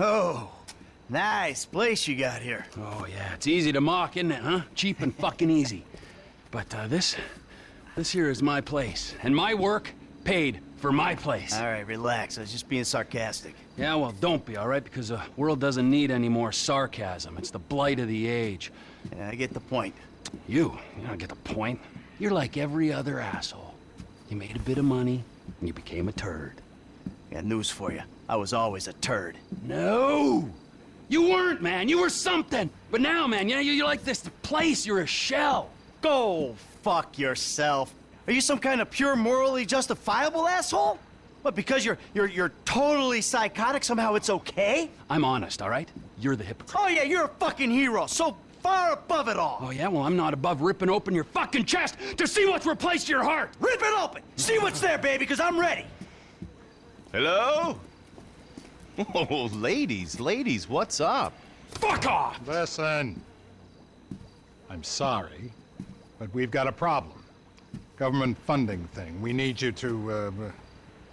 Oh, nice place you got here. Oh, yeah, it's easy to mock, isn't it, huh? Cheap and fucking easy. But, this here is my place. And my work paid for my place. All right, relax. I was just being sarcastic. Yeah, well, don't be, all right? Because the world doesn't need any more sarcasm. It's the blight of the age. Yeah, I get the point. You don't get the point. You're like every other asshole. You made a bit of money, and you became a turd. Got news for you. I was always a turd. No! You weren't, man. You were something. But now, man, you're like this place. You're a shell. Go fuck yourself. Are you some kind of pure morally justifiable asshole? What, because you're totally psychotic, somehow it's okay? I'm honest, all right? You're the hypocrite. Oh yeah, you're a fucking hero, so far above it all. Oh yeah? Well, I'm not above ripping open your fucking chest to see what's replaced your heart. Rip it open! See what's there, baby, because I'm ready. Hello? Oh, ladies, what's up? Fuck off! Listen. I'm sorry, but we've got a problem. Government funding thing. We need you to,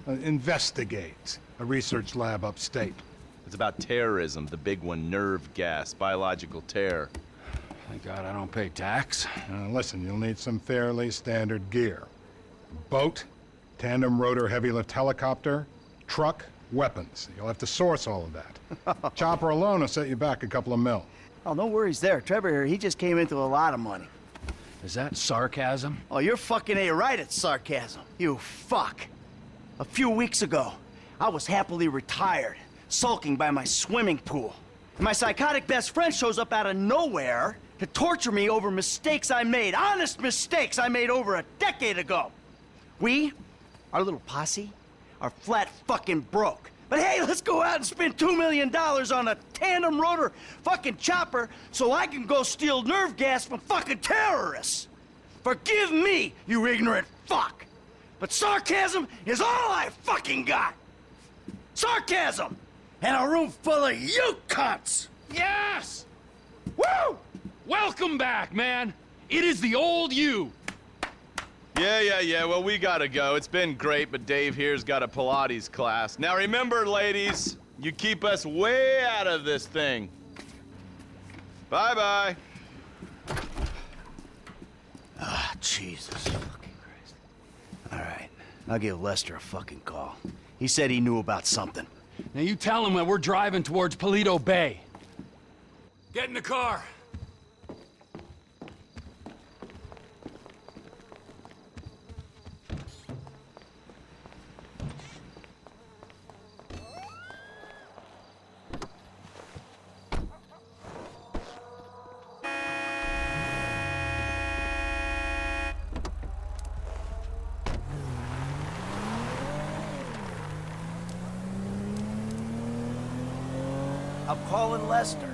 investigate a research lab upstate. It's about terrorism, the big one, nerve gas, biological terror. Thank God I don't pay tax. Listen, you'll need some fairly standard gear. Boat, tandem rotor heavy lift helicopter, truck, weapons. You'll have to source all of that. Chopper alone will set you back a couple of mil. Oh, no worries there. Trevor here, he just came into a lot of money. Is that sarcasm? Oh, you're fucking right at sarcasm. You fuck. A few weeks ago, I was happily retired, sulking by my swimming pool. And my psychotic best friend shows up out of nowhere to torture me over mistakes I made, honest mistakes I made over a decade ago. Our little posse, are flat fucking broke. But hey, let's go out and spend $2 million on a tandem rotor fucking chopper so I can go steal nerve gas from fucking terrorists. Forgive me, you ignorant fuck. But sarcasm is all I fucking got. Sarcasm! And a room full of you cunts! Yes! Woo! Welcome back, man. It is the old you. Yeah, well, we gotta go. It's been great, but Dave here's got a Pilates class. Now remember, ladies, you keep us way out of this thing. Bye-bye. Ah, Jesus fucking Christ. All right, I'll give Lester a fucking call. He said he knew about something. Now you tell him that we're driving towards Paleto Bay. Get in the car. I'm calling Lester.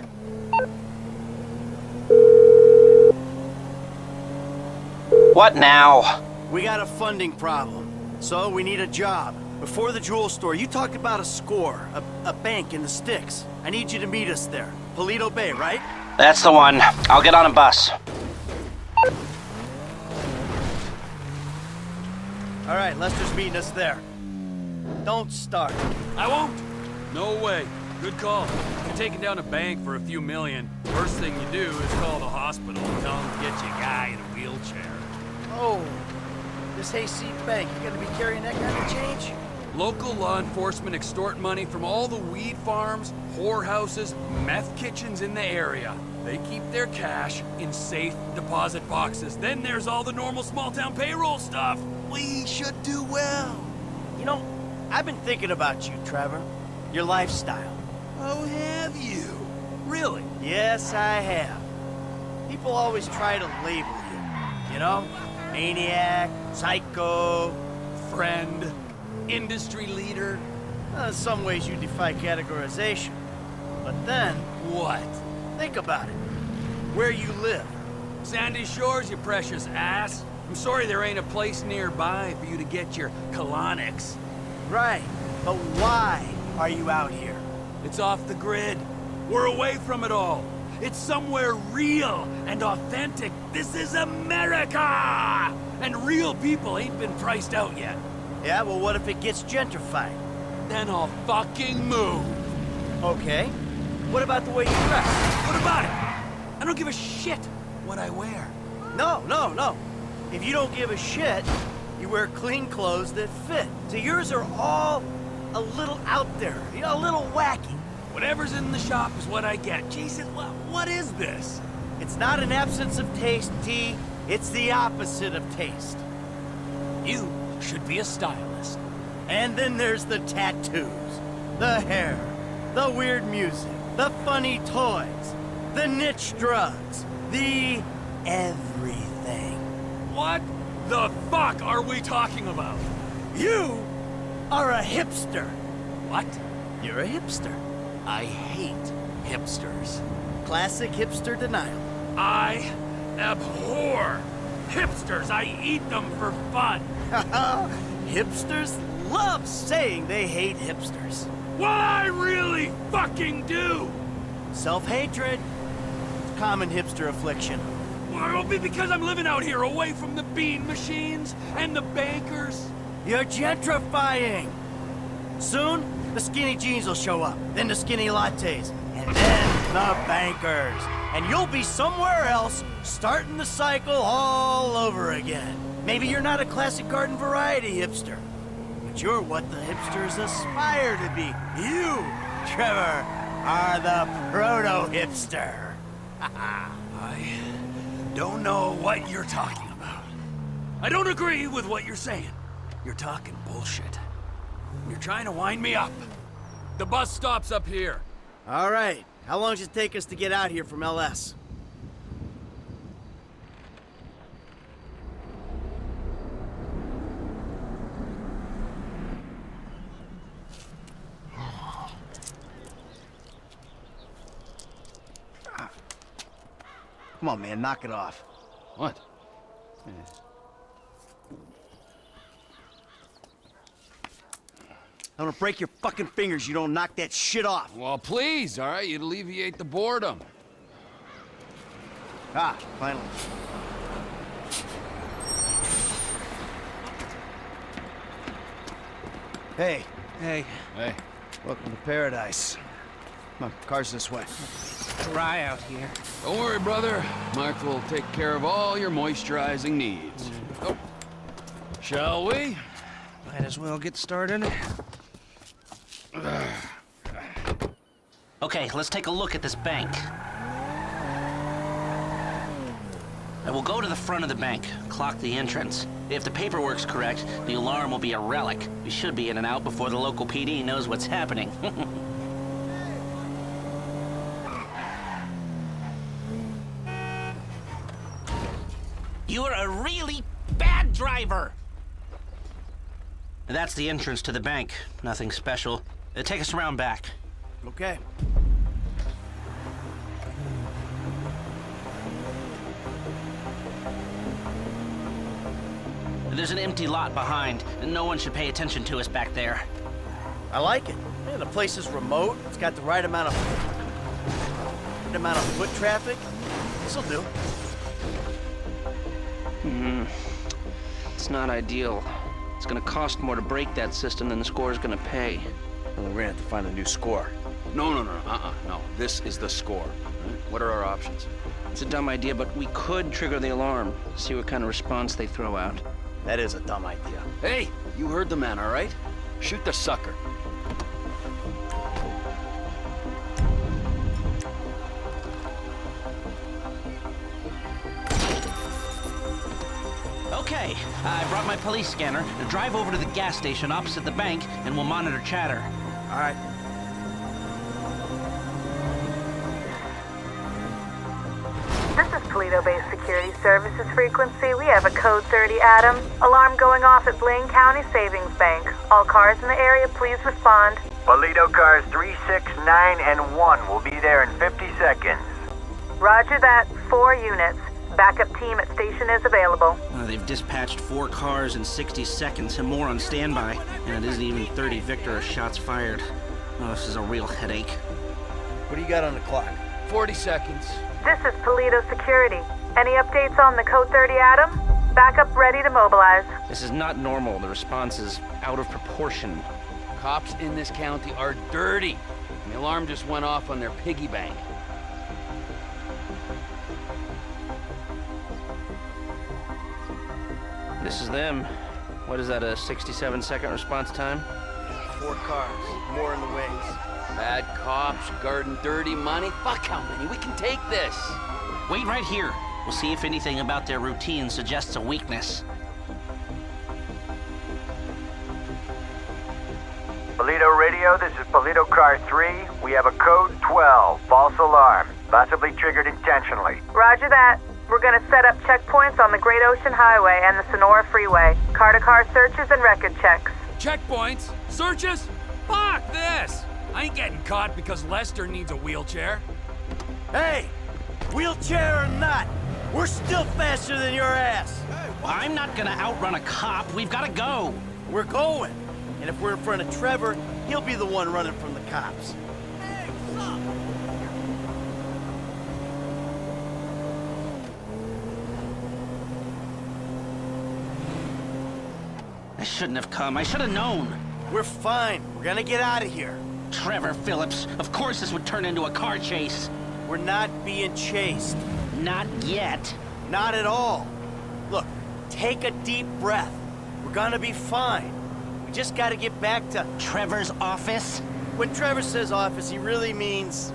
What now? We got a funding problem, so we need a job. Before the jewel store, you talked about a score, a bank in the sticks. I need you to meet us there. Paleto Bay, right? That's the one. I'll get on a bus. All right, Lester's meeting us there. Don't start. I won't. No way. Good call. You're taking down a bank for a few million. First thing you do is call the hospital and tell them to get you a guy in a wheelchair. Oh, this hayseed bank, you gonna be carrying that kind of change? Local law enforcement extort money from all the weed farms, whorehouses, meth kitchens in the area. They keep their cash in safe deposit boxes. Then there's all the normal small-town payroll stuff. We should do well. You know, I've been thinking about you, Trevor. Your lifestyle. Oh, have you? Really? Yes, I have. People always try to label you. You know? Maniac, psycho. Friend, industry leader. In some ways you defy categorization. But then, What? think about it. Where you live. Sandy Shores, you precious ass. I'm sorry there ain't a place nearby for you to get your colonics. Right. But why are you out here? It's off the grid. We're away from it all. It's somewhere real and authentic. This is America! And real people ain't been priced out yet. Yeah, well, what if it gets gentrified? Then I'll fucking move. Okay. What about the way you dress? What about it? I don't give a shit what I wear. No. If you don't give a shit, you wear clean clothes that fit. So yours are all a little out there, a little wacky. Whatever's in the shop is what I get. Jesus, what is this? It's not an absence of taste, T. It's the opposite of taste. You should be a stylist. And then there's the tattoos, the hair, the weird music, the funny toys, the niche drugs, the everything. What the fuck are we talking about? You are a hipster. What? You're a hipster. I hate hipsters. Classic hipster denial. I abhor hipsters. I eat them for fun. Hipsters love saying they hate hipsters. What I really fucking do. Self-hatred. Common hipster affliction. Well, it'll be because I'm living out here away from the bean machines and the bankers. You're gentrifying. Soon, the skinny jeans will show up, then the skinny lattes, and then the bankers. And you'll be somewhere else, starting the cycle all over again. Maybe you're not a classic garden variety hipster, but you're what the hipsters aspire to be. You, Trevor, are the proto-hipster. I don't know what you're talking about. I don't agree with what you're saying. You're talking bullshit. You're trying to wind me up. The bus stops up here. All right, how long does it take us to get out here from LS? Come on, man, knock it off. What? I'm gonna break your fucking fingers. You don't knock that shit off. Well, please, all right? You'd alleviate the boredom. Ah, finally. Hey. Hey. Welcome to paradise. Come on, car's this way. Dry out here. Don't worry, brother. Mark will take care of all your moisturizing needs. Oh. Shall we? Might as well get started. Okay, let's take a look at this bank. I will go to the front of the bank, clock the entrance. If the paperwork's correct, the alarm will be a relic. We should be in and out before the local PD knows what's happening. You're a really bad driver! That's the entrance to the bank. Nothing special. Take us around back. Okay. There's an empty lot behind, and no one should pay attention to us back there. I like it. Man, the place is remote. It's got the right amount of foot traffic. This'll do. It's not ideal. It's gonna cost more to break that system than the score's gonna pay. Well, we're gonna have to find a new score. No. This is the score. Right? What are our options? It's a dumb idea, but we could trigger the alarm, see what kind of response they throw out. That is a dumb idea. Hey, you heard the man, all right? Shoot the sucker. Okay, I brought my police scanner. Drive over to the gas station opposite the bank, and we'll monitor chatter. All right. This is Paleto-based security services frequency. We have a code 30 Adam. Alarm going off at Blaine County Savings Bank. All cars in the area, please respond. Paleto cars 3, 6, 9, and 1 will be there in 50 seconds. Roger that. 4 units. Backup team at station is available. They've dispatched 4 cars in 60 seconds and more on standby, and it isn't even 30 Victor shots fired. Oh, this is a real headache. What do you got on the clock? 40 seconds. This is Paleto Security. Any updates on the code 30 Adam? Backup ready to mobilize. This is not normal. The response is out of proportion. Cops in this county are dirty. The alarm just went off on their piggy bank. This is them. What is that, a 67-second response time? 4 cars, more in the wings. Bad cops, guarding dirty money. Fuck how many? We can take this. Wait right here. We'll see if anything about their routine suggests a weakness. Paleto Radio, this is Paleto Car 3. We have a code 12, false alarm, possibly triggered intentionally. Roger that. We're gonna set up checkpoints on the Great Ocean Highway and the Sonora Freeway. Car-to-car searches and record checks. Checkpoints? Searches? Fuck this! I ain't getting caught because Lester needs a wheelchair. Hey, wheelchair or not, we're still faster than your ass. I'm not gonna outrun a cop. We've gotta go. We're going. And if we're in front of Trevor, he'll be the one running from the cops. Hey, what's up? I shouldn't have come. I should have known. We're fine. We're gonna get out of here. Trevor Phillips. Of course this would turn into a car chase. We're not being chased. Not yet. Not at all. Look, take a deep breath. We're gonna be fine. We just gotta get back to... Trevor's office? When Trevor says office, he really means...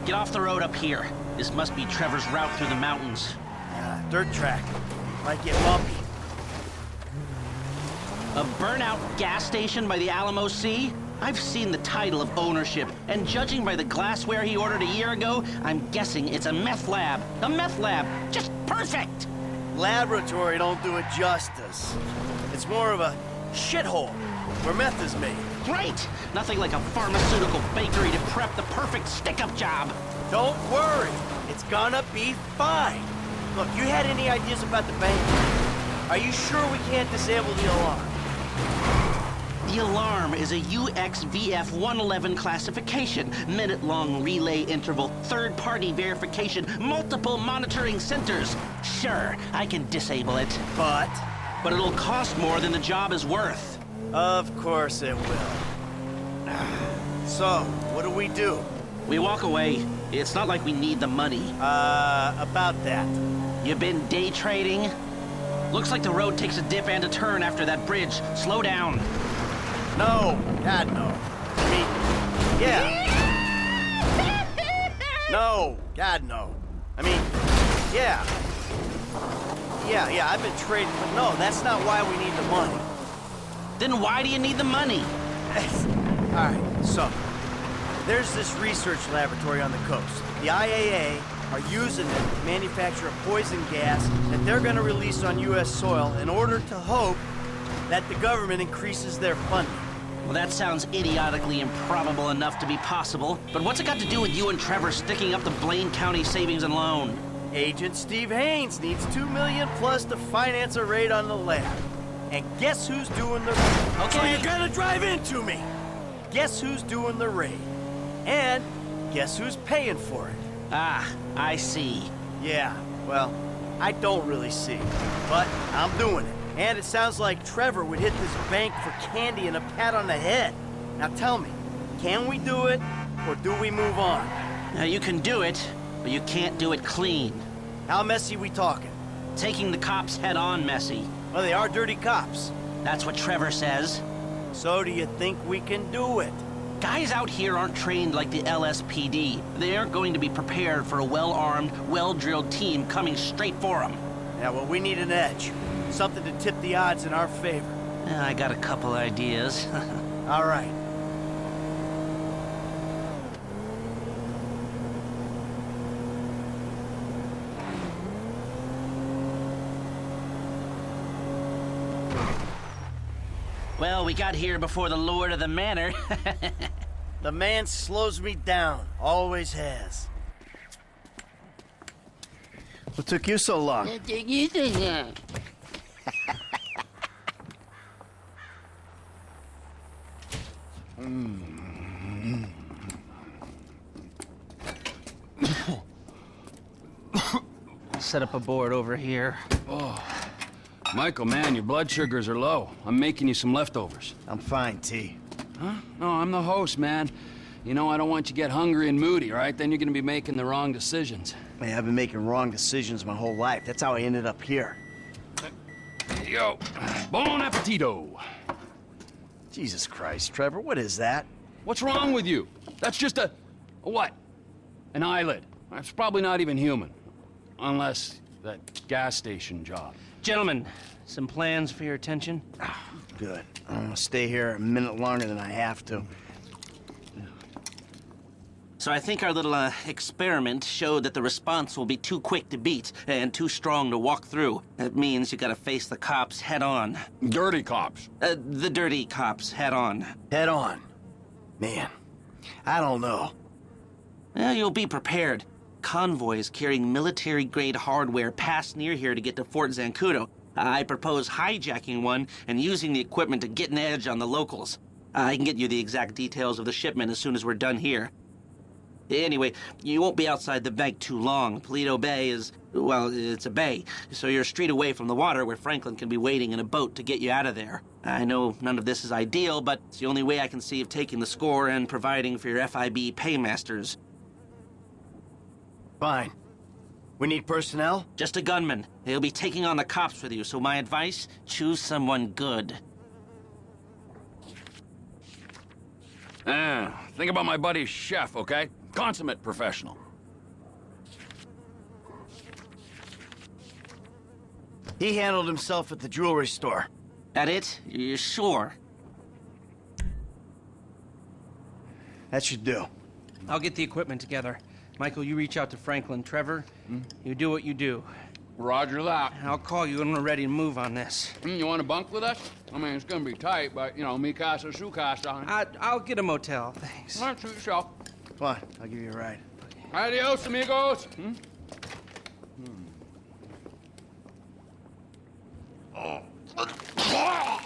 Get off the road up here. This must be Trevor's route through the mountains. Dirt track. Might get bumpy. A burnout gas station by the Alamo Sea? I've seen the title of ownership, and judging by the glassware he ordered a year ago, I'm guessing it's a meth lab. A meth lab. Just perfect! Laboratory don't do it justice. It's more of a shithole where meth is made. Great! Nothing like a pharmaceutical bakery to prep the perfect stick-up job. Don't worry. It's gonna be fine. Look, you had any ideas about the bank? Are you sure we can't disable the alarm? The alarm is a UXVF 111 classification, minute-long relay interval, third-party verification, multiple monitoring centers. Sure, I can disable it. But it'll cost more than the job is worth. of course it will. So, what do? We walk away. It's not like we need the money. About that. You been day trading? Looks like the road takes a dip and a turn after that bridge. Slow down. No, God, no. I mean, yeah. No, God, no. I mean, yeah. Yeah, I've been trading, but no, that's not why we need the money. Then why do you need the money? All right, so, there's this research laboratory on the coast. The IAA are using it to manufacture a poison gas that they're gonna release on U.S. soil in order to hope that the government increases their funding. Well, that sounds idiotically improbable enough to be possible, but what's it got to do with you and Trevor sticking up the Blaine County Savings and Loan? Agent Steve Haynes needs $2 million plus to finance a raid on the lab. And guess who's doing the raid? Okay. So you're gonna drive into me. Guess who's doing the raid? And guess who's paying for it? Ah, I see. Yeah, well, I don't really see, but I'm doing it. And it sounds like Trevor would hit this bank for candy and a pat on the head. Now tell me, can we do it, or do we move on? Now, you can do it, but you can't do it clean. How messy we talking? Taking the cops head-on messy. Well, they are dirty cops. That's what Trevor says. So do you think we can do it? Guys out here aren't trained like the LSPD. They aren't going to be prepared for a well-armed, well-drilled team coming straight for them. Yeah, well, we need an edge. Something to tip the odds in our favor. I got a couple ideas. All right. Well, we got here before the lord of the manor. The man slows me down. Always has. What took you so long? Set up a board over here. Michael, man, your blood sugars are low. I'm making you some leftovers. I'm fine, T. Huh? No, I'm the host, man. You know, I don't want you to get hungry and moody, all right? Then you're gonna be making the wrong decisions. Man, I've been making wrong decisions my whole life. That's how I ended up here. Here you go. Bon appetito. Jesus Christ, Trevor, what is that? What's wrong with you? That's just a what? An eyelid. That's probably not even human. Unless that gas station job. Gentlemen, some plans for your attention? Good. I'm gonna stay here a minute longer than I have to. So I think our little experiment showed that the response will be too quick to beat and too strong to walk through. That means you gotta face the cops head on. Dirty cops. The dirty cops head on. Head on. Man, I don't know. Well, you'll be prepared. Convoys carrying military-grade hardware pass near here to get to Fort Zancudo. I propose hijacking one and using the equipment to get an edge on the locals. I can get you the exact details of the shipment as soon as we're done here. Anyway, you won't be outside the bank too long. Paleto Bay is, well, it's a bay, so you're a street away from the water where Franklin can be waiting in a boat to get you out of there. I know none of this is ideal, but it's the only way I can see of taking the score and providing for your FIB paymasters. Fine. We need personnel? Just a gunman. He'll be taking on the cops with you, so my advice, choose someone good. Think about my buddy Chef, okay? Consummate professional. He handled himself at the jewelry store. That it? You're sure? That should do. I'll get the equipment together. Michael, you reach out to Franklin. Trevor, you do what you do. Roger that. I'll call you when we're ready to move on this. You want to bunk with us? I mean, it's gonna be tight, but, you know, mi casa, su casa. I'll get a motel, thanks. All right, suit yourself. Come on, I'll give you a ride. Adios, amigos. Oh.